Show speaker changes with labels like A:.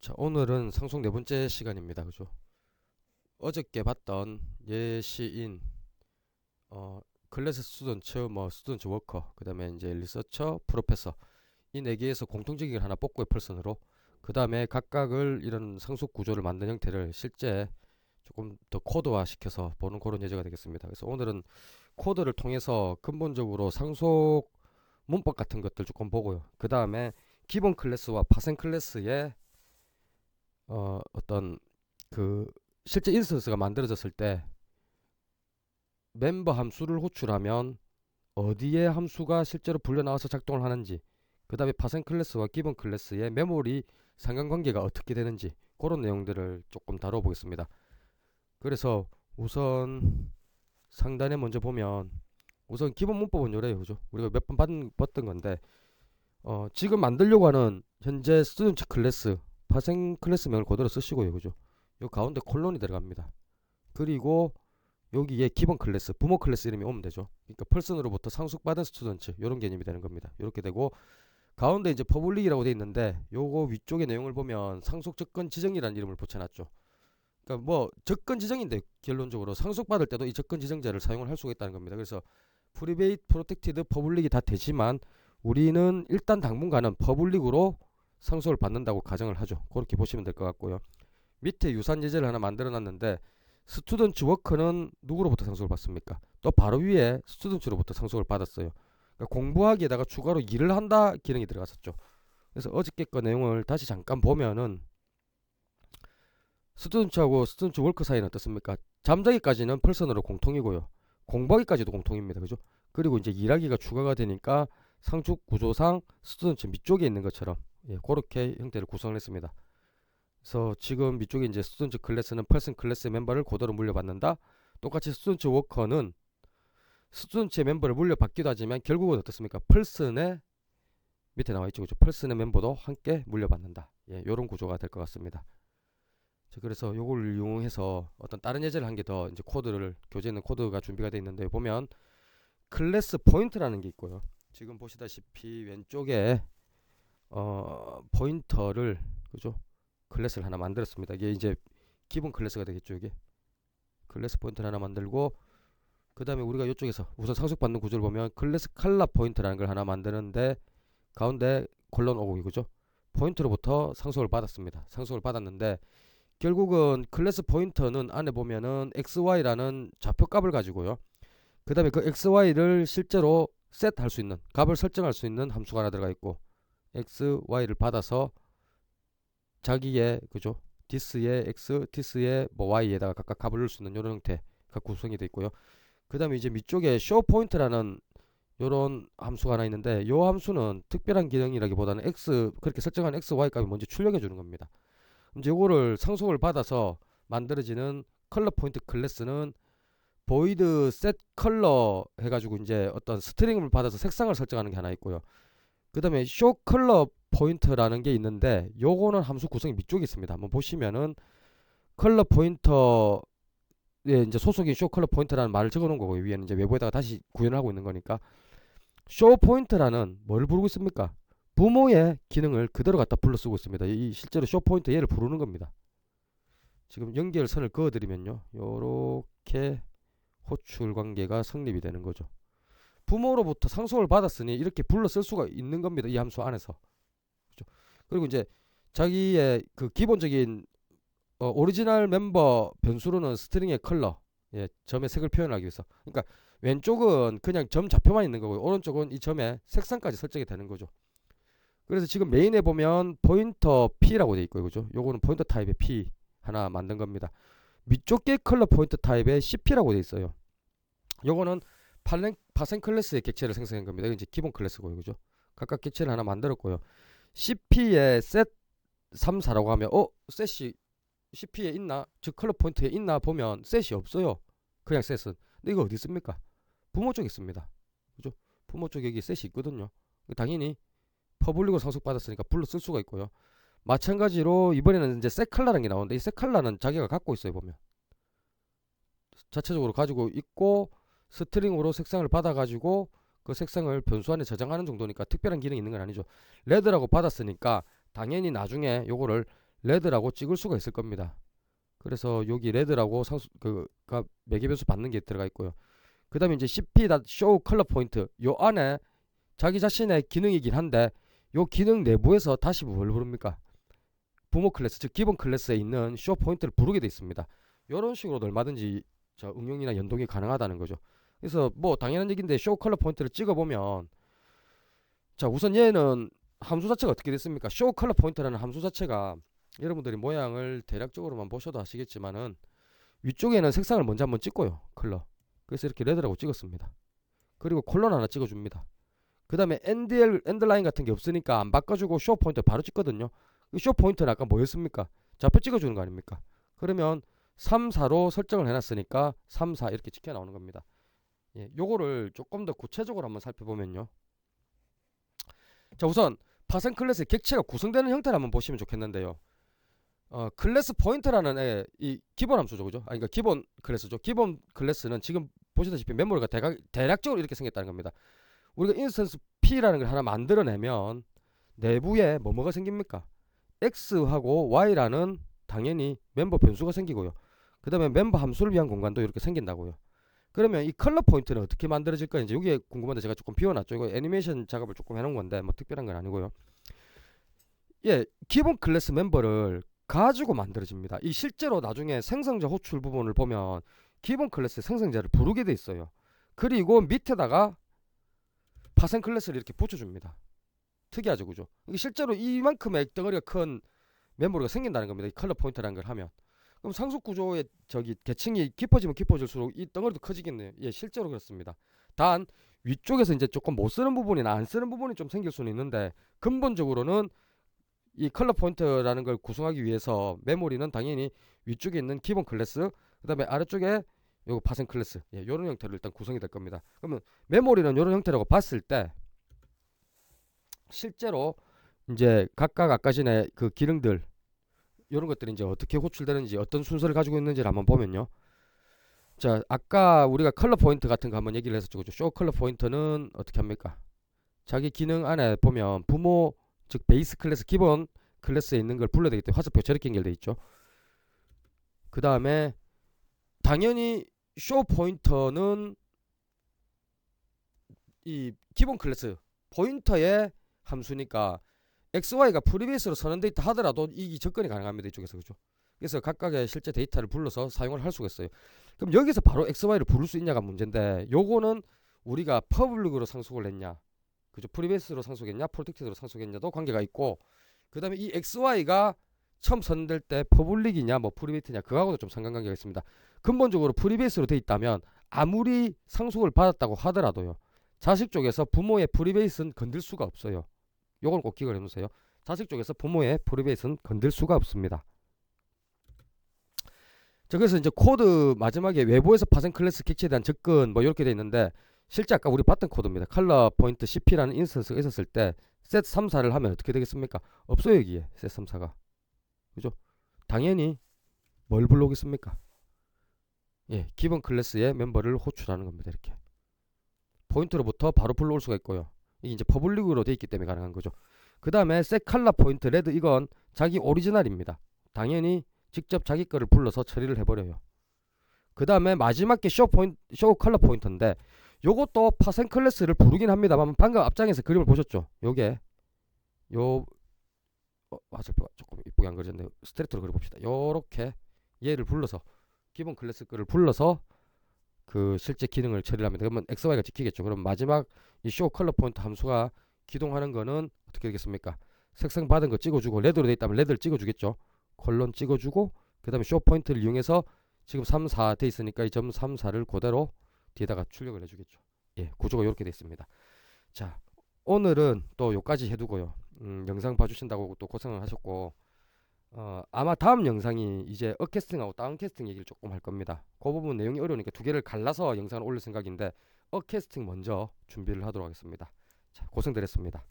A: 자, 오늘은 상속 네 번째 시간입니다. 그죠? 어저께 봤던 예시인 클래스 스튜던트, 뭐 스튜던트 워커, 그다음에 이제 리서처, 프로페서 이 네 개에서 공통적인 걸 하나 뽑고의 펄슨으로 그다음에 각각을 이런 상속 구조를 만든 형태를 실제 조금 더 코드화 시켜서 보는 그런 예제가 되겠습니다. 그래서 오늘은 코드를 통해서 근본적으로 상속 문법 같은 것들 조금 보고요. 그다음에 기본 클래스와 파생 클래스의 어떤 그 실제 인스턴스가 만들어졌을 때 멤버 함수를 호출하면 어디에 함수가 실제로 불려 나와서 작동을 하는지, 그 다음에 파생 클래스와 기본 클래스의 메모리 상관관계가 어떻게 되는지 그런 내용들을 조금 다뤄보겠습니다. 그래서 우선 상단에 먼저 보면 우선 기본 문법은 요래요. 그죠? 우리가 몇 번 봤던 건데 지금 만들려고 하는 현재 스튜던트 클래스 파생 클래스명을 그대로 쓰시고요. 그죠? 요 가운데 콜론이 들어갑니다. 그리고 여기에 기본 클래스, 부모 클래스 이름이 오면 되죠. 그러니까 펄슨으로부터 상속받은 스튜던트 이런 개념이 되는 겁니다. 이렇게 되고 가운데 이제 퍼블릭이라고 돼 있는데 요거 위쪽의 내용을 보면 상속 접근 지정이라는 이름을 붙여놨죠. 그러니까 뭐 접근 지정인데 결론적으로 상속받을 때도 이 접근 지정자를 사용을 할 수가 있다는 겁니다. 그래서 프리베이트, 프로텍티드, 퍼블릭이 다 되지만 우리는 일단 당분간은 퍼블릭으로 상속을 받는다고 가정을 하죠. 그렇게 보시면 될 것 같고요. 밑에 유산 예제를 하나 만들어 놨는데 스튜던트 워커는 누구로부터 상속을 받습니까? 또 바로 위에 스튜던트로부터 상속을 받았어요. 그러니까 공부하기에다가 추가로 일을 한다 기능이 들어갔었죠. 그래서 어저께 거 내용을 다시 잠깐 보면은 스튜던트하고 스튜던트 워커 사이는 어떻습니까? 잠자기까지는 펄슨으로 공통이고요. 공부하기까지도 공통입니다. 그죠? 그리고 이제 일하기가 추가가 되니까 상축 구조상 스튜던트 밑쪽에 있는 것처럼 그렇게 형태를 구성을 했습니다. 그래서 지금 밑쪽에 이제 스튜던트 클래스는 펄슨 클래스 멤버를 그대로 물려받는다. 똑같이 스튜던트 워커는 스튜던트의 멤버를 물려받기도 하지만 결국은 어떻습니까? 펄슨의 밑에 나와 있죠. 그죠? 펄슨의 멤버도 함께 물려받는다. 이런 구조가 될 것 같습니다. 자, 그래서 요걸 이용해서 어떤 다른 예제를 한 개 더 이제 코드를 교재는 코드가 준비가 되어 있는데 보면 클래스 포인트라는 게 있고요. 지금 보시다시피 왼쪽에 포인터를 그죠? 클래스를 하나 만들었습니다. 이게 이제 기본 클래스가 되겠죠. 이게 클래스 포인트를 하나 만들고 그 다음에 우리가 이쪽에서 우선 상속받는 구조를 보면 클래스 칼라 포인트라는 걸 하나 만드는데 가운데 콜론 오고 이거죠. 포인트로부터 상속을 받았습니다. 상속을 받았는데 결국은 클래스 포인터는 안에 보면은 xy라는 좌표값을 가지고요. 그 다음에 그 xy를 실제로 셋할 수 있는 값을 설정할 수 있는 함수가 하나 들어가 있고 xy를 받아서 자기의 그죠 this의 x, this의 뭐 y에다가 각각 값을 넣을 수 있는 이런 형태가 구성이 되어 있고요. 그 다음에 이제 밑쪽에 show point라는 요런 함수가 하나 있는데 요 함수는 특별한 기능이라기보다는 x 그렇게 설정한 x, y 값이 먼저 출력해 주는 겁니다. 이제 요거를 상속을 받아서 만들어지는 컬러 포인트 클래스는 void set color 해가지고 이제 어떤 스트링을 받아서 색상을 설정하는 게 하나 있고요. 그 다음에 show color 포인트라는 게 있는데 요거는 함수 구성이 밑쪽에 있습니다. 한번 보시면은 컬러 포인터에 이제 소속인 show color 포인트라는 말을 적어 놓은 거고요. 위에는 이제 외부에다가 다시 구현을 하고 있는 거니까 show 포인트라는 뭘 부르고 있습니까? 부모의 기능을 그대로 갖다 불러 쓰고 있습니다. 이 실제로 show 포인트 얘를 부르는 겁니다. 지금 연결선을 그어드리면요. 요렇게 호출 관계가 성립이 되는 거죠. 부모로부터 상속을 받았으니 이렇게 불러 쓸 수가 있는 겁니다. 이 함수 안에서. 그렇죠? 그리고 이제 자기의 그 기본적인 오리지널 멤버 변수로는 스트링의 컬러, 점의 색을 표현하기 위해서. 그러니까 왼쪽은 그냥 점 좌표만 있는 거고요. 오른쪽은 이 점의 색상까지 설정이 되는 거죠. 그래서 지금 메인에 보면 포인터 P라고 돼 있고요. 그죠? 요거는 포인터 타입의 P 하나 만든 겁니다. 밑쪽에 컬러 포인트 타입의 CP라고 돼 있어요. 요거는 파생 클래스의 객체를 생성한 겁니다. 이건 이제 기본 클래스고요. 그죠? 각각 객체를 하나 만들었고요. CP의 set 3, 4라고 하면 셋이 CP에 있나? 즉 컬러 포인트에 있나 보면 셋이 없어요. 그냥 셋은. 근데 이거 어디 있습니까? 부모 쪽에 있습니다. 그죠? 부모 쪽에 여기 셋이 있거든요. 당연히 퍼블릭으로 상속받았으니까 불러 쓸 수가 있고요. 마찬가지로 이번에는 이제 셋칼라라는 게 나오는데 이 셋칼라는 자기가 갖고 있어요. 보면 자체적으로 가지고 있고 스트링으로 색상을 받아가지고 그 색상을 변수 안에 저장하는 정도니까 특별한 기능이 있는 건 아니죠. 레드라고 받았으니까 당연히 나중에 요거를 레드라고 찍을 수가 있을 겁니다. 그래서 여기 레드라고 그가 매개변수 받는 게 들어가 있고요. 그 다음에 이제 cp.show color point 요 안에 자기 자신의 기능이긴 한데 요 기능 내부에서 다시 뭘 부릅니까? 부모 클래스, 즉 기본 클래스에 있는 show 포인트를 부르게 돼 있습니다. 이런 식으로도 얼마든지 저 응용이나 연동이 가능하다는 거죠. 그래서 뭐 당연한 얘기인데 show color 포인트를 찍어보면 자 우선 얘는 함수 자체가 어떻게 됐습니까? show color point라는 함수 자체가 여러분들이 모양을 대략적으로만 보셔도 아시겠지만은 위쪽에는 색상을 먼저 한번 찍고요. 컬러. 그래서 이렇게 레드라고 찍었습니다. 그리고 콜론 하나 찍어줍니다. 그 다음에 엔드라인 같은 게 없으니까 안 바꿔주고 쇼 포인트 바로 찍거든요. 쇼 포인트는 아까 뭐였습니까? 좌표 찍어주는 거 아닙니까? 그러면 3, 4로 설정을 해놨으니까 3, 4 이렇게 찍혀 나오는 겁니다. 예, 요거를 조금 더 구체적으로 한번 살펴보면요. 자 우선 파생 클래스의 객체가 구성되는 형태를 한번 보시면 좋겠는데요. 클래스 포인트라는 이 기본 함수죠, 그죠? 그러니까 기본 클래스죠. 기본 클래스는 지금 보시다시피 메모리가 대략적으로 이렇게 생겼다는 겁니다. 우리가 인스턴스 P라는 걸 하나 만들어내면 내부에 뭐가 생깁니까? X하고 Y라는 당연히 멤버 변수가 생기고요. 그 다음에 멤버 함수를 위한 공간도 이렇게 생긴다고요. 그러면 이 컬러 포인트는 어떻게 만들어질까? 이제 여기에 궁금한데 제가 조금 비워놨죠. 이거 애니메이션 작업을 조금 해놓은 건데 뭐 특별한 건 아니고요. 예, 기본 클래스 멤버를 가지고 만들어집니다. 이 실제로 나중에 생성자 호출 부분을 보면 기본 클래스 생성자를 부르게 돼 있어요. 그리고 밑에다가 파생 클래스를 이렇게 붙여줍니다. 특이하죠, 그죠? 이게 실제로 이만큼의 덩어리가 큰 메모리가 생긴다는 겁니다. 이 컬러 포인트라는 걸 하면. 그럼 상속 구조의 저기 계층이 깊어지면 깊어질수록 이 덩어리도 커지겠네요. 예, 실제로 그렇습니다. 단 위쪽에서 이제 조금 못 쓰는 부분이나 안 쓰는 부분이 좀 생길 수는 있는데 근본적으로는 이 컬러 포인트라는 걸 구성하기 위해서 메모리는 당연히 위쪽에 있는 기본 클래스, 그 다음에 아래쪽에 요거 파생 클래스, 예, 요런 형태로 일단 구성이 될 겁니다. 그러면 메모리는 요런 형태라고 봤을 때 실제로 이제 각각 아까 전에 그 기능들 요런 것들이 이제 어떻게 호출되는지 어떤 순서를 가지고 있는지를 한번 보면요. 자 아까 우리가 컬러 포인트 같은 거 한번 얘기를 했었죠, 그죠? 쇼 컬러 포인트는 어떻게 합니까? 자기 기능 안에 보면 부모 즉 베이스 클래스 기본 클래스에 있는 걸 불러야 되기 때문에 화살표 저렇게 연결되어 있죠. 그 다음에 당연히 쇼 포인터는 이 기본 클래스 포인터의 함수니까 XY가 프리베이스로 선언되어 있다 하더라도 이 접근이 가능합니다. 이쪽에서, 그죠? 그래서 각각의 실제 데이터를 불러서 사용을 할 수가 있어요. 그럼 여기서 바로 XY를 부를 수 있냐가 문제인데 요거는 우리가 퍼블릭으로 상속을 했냐, 그죠? 프리베이스로 상속했냐 프로텍티드로 상속했냐도 관계가 있고, 그 다음에 이 XY가 처음 선될 때 퍼블릭이냐 뭐 프리베이트냐 그거하고도 좀 상관관계가 있습니다. 근본적으로 프리베이스로 돼 있다면 아무리 상속을 받았다고 하더라도요, 자식 쪽에서 부모의 프리베이스는 건들 수가 없어요. 요걸 꼭 기억을 해놓으세요. 자식 쪽에서 부모의 프리베이스는 건들 수가 없습니다. 자, 그래서 이제 코드 마지막에 외부에서 파생 클래스 객체에 대한 접근 뭐 이렇게 돼 있는데 실제 아까 우리 봤던 코드입니다. 컬러 포인트 cp라는 인스턴스가 있었을 때 set 3사를 하면 어떻게 되겠습니까? 없어요, 여기에 set 3사가. 그죠? 당연히 뭘 불러오겠습니까? 예, 기본 클래스의 멤버를 호출하는 겁니다. 이렇게 포인트로부터 바로 불러올 수가 있고요. 이게 이제 퍼블릭으로 돼 있기 때문에 가능한 거죠. 그 다음에 set color 포인트 레드, 이건 자기 오리지널입니다. 당연히 직접 자기 거를 불러서 처리를 해버려요. 그 다음에 마지막 게 show color 포인트인데 요것도 파생 클래스를 부르긴 합니다만 방금 앞장에서 그림을 보셨죠? 요게 화살표가 조금 이쁘게 안 그려졌는데 스트레이트로 그려봅시다. 요렇게 얘를 불러서 기본 클래스 거를 불러서 그 실제 기능을 처리를 합니다. 그러면 XY가 지키겠죠. 그럼 마지막 이 show color 포인트 함수가 기동하는 거는 어떻게 되겠습니까? 색상 받은 거 찍어주고 레드로 돼 있다면 레드를 찍어주겠죠. 콜론 찍어주고 그 다음에 show 포인트를 이용해서 지금 3, 4 돼 있으니까 이 점 3, 4를 그대로 뒤에다가 출력을 해주겠죠. 예, 구조가 이렇게 돼 있습니다. 자, 오늘은 또 요까지 해두고요. 영상 봐주신다고 또 고생을 하셨고, 아마 다음 영상이 이제 업캐스팅하고 다운캐스팅 얘기를 조금 할 겁니다. 그 부분 내용이 어려우니까 두 개를 갈라서 영상을 올릴 생각인데 업캐스팅 먼저 준비를 하도록 하겠습니다. 자, 고생들 했습니다.